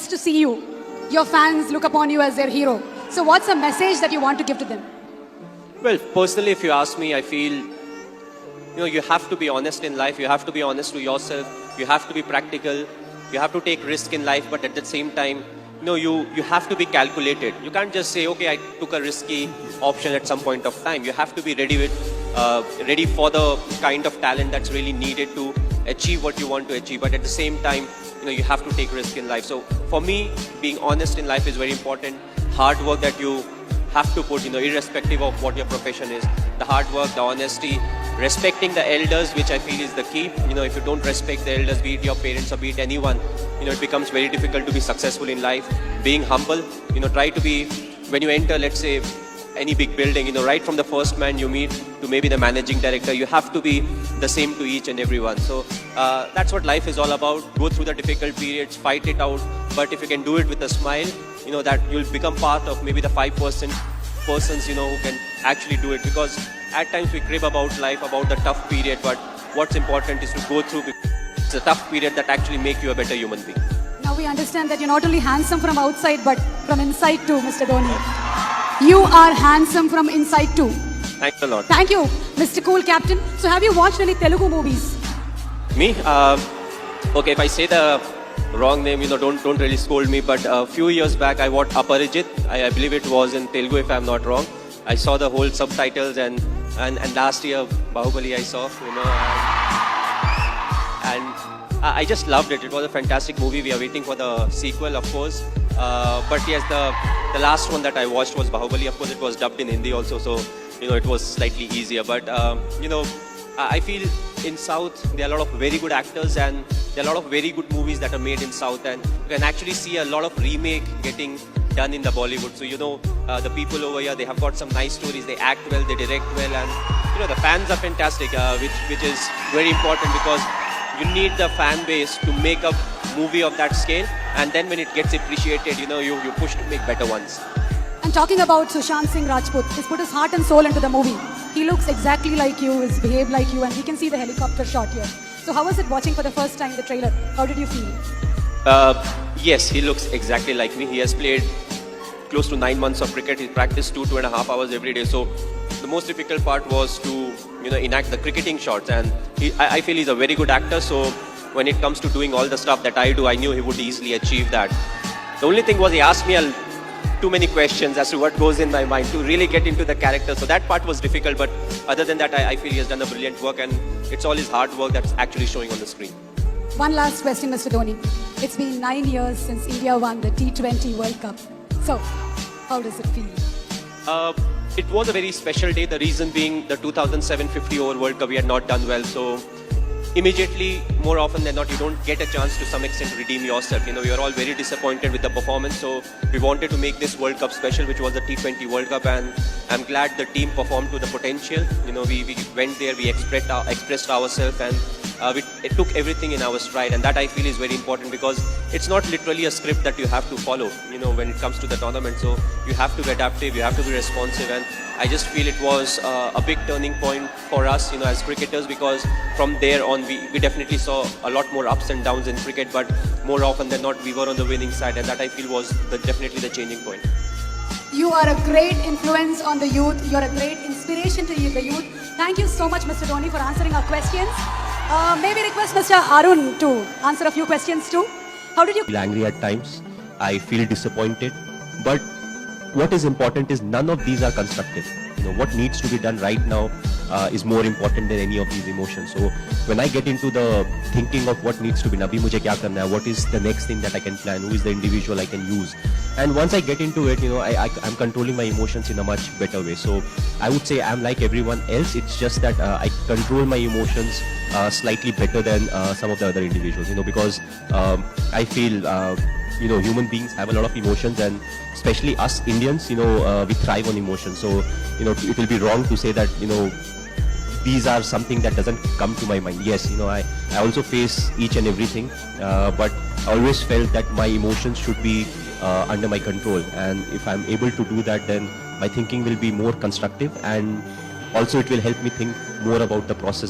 to see you. Your fans look upon you as their hero. So what's the message that you want to give to them? Well, personally, if you ask me, I feel, you have to be honest in life. You have to be honest to yourself. You have to be practical. You have to take risk in life, but at the same time, you have to be calculated. You can't just say, okay, I took a risky option at some point of time. You have to be ready for the kind of talent that's really needed to achieve what you want to achieve. But at the same time, you have to take risk in life. So for me, being honest in life is very important. Hard work that you have to put, irrespective of what your profession is. The hard work, the honesty, respecting the elders, which I feel is the key. If you don't respect the elders, be it your parents or be it anyone, it becomes very difficult to be successful in life. Being humble, try to be, when you enter, let's say, any big building, right from the first man you meet to maybe the managing director, you have to be the same to each and everyone. So that's what life is all about. Go through the difficult periods, fight it out. But if you can do it with a smile, that you'll become part of maybe the 5% persons, who can actually do it. Because at times we crib about life, about the tough period, but what's important is to go through it's a tough period that actually make you a better human being. Now we understand that you're not only handsome from outside, but from inside too, Mr. Dhoni. You are handsome from inside too. Thanks a lot. Thank you, Mr. Cool Captain. So have you watched any Telugu movies? Me? Okay, if I say the wrong name, don't really scold me. But a few years back, I watched Aparajit. I believe it was in Telugu, if I'm not wrong. I saw the whole subtitles, and last year Bahubali I saw, and I just loved it. It was a fantastic movie. We are waiting for the sequel, of course. But yes, the last one that I watched was Bahubali. Of course, it was dubbed in Hindi also, so it was slightly easier. But I feel in South there are a lot of very good actors, and there are a lot of very good movies that are made in South, and you can actually see a lot of remake getting done in the Bollywood. So the people over here, they have got some nice stories. They act well, they direct well, and the fans are fantastic, which is very important, because you need the fan base to make a movie of that scale, and then when it gets appreciated, you push to make better ones. And talking about Sushant Singh Rajput, he's put his heart and soul into the movie. He looks exactly like you, he's behaved like you, and we can see the helicopter shot here. So how was it watching for the first time the trailer? How did you feel? Yes, he looks exactly like me. He has played close to 9 months of cricket. He practiced 2.5 hours every day. So the most difficult part was to enact the cricketing shots, and I feel he's a very good actor. So when it comes to doing all the stuff that I do, I knew he would easily achieve that. The only thing was he asked me too many questions as to what goes in my mind to really get into the character. So that part was difficult, but other than that, I feel he has done a brilliant work, and it's all his hard work that's actually showing on the screen. One last question, Mr. Dhoni. It's been 9 years since India won the T20 World Cup. So, how does it feel? It was a very special day. The reason being the 2007 50 over World Cup, we had not done well. So immediately, more often than not, you don't get a chance to some extent redeem yourself. You're all very disappointed with the performance. So we wanted to make this World Cup special, which was the T20 World Cup, and I'm glad the team performed to the potential. We went there, we expressed ourselves, and it took everything in our stride, and that I feel is very important, because it's not literally a script that you have to follow, when it comes to the tournament. So you have to be adaptive, you have to be responsive, and I just feel it was a big turning point for us, as cricketers, because from there on we definitely saw a lot more ups and downs in cricket, but more often than not we were on the winning side, and that I feel was definitely the changing point. You are a great influence on the youth. You're a great inspiration to the youth. Thank you so much, Mr. Dhoni, for answering our questions. Maybe request Mr. Arun to answer a few questions too. How did you feel angry at times? I feel disappointed. But what is important is none of these are constructive. What needs to be done right now is more important than any of these emotions. So when I get into the thinking of what needs to be, Nabi mujhe kya karna hai, what is the next thing that I can plan, who is the individual I can use, and once I get into it, I'm controlling my emotions in a much better way. So I would say I'm like everyone else. It's just that I control my emotions slightly better than some of the other individuals, because I feel human beings have a lot of emotions, and especially us Indians, we thrive on emotions. So it will be wrong to say that these are something that doesn't come to my mind. Yes, I also face each and everything, but I always felt that my emotions should be under my control, and if I'm able to do that, then my thinking will be more constructive, and also it will help me think more about the process.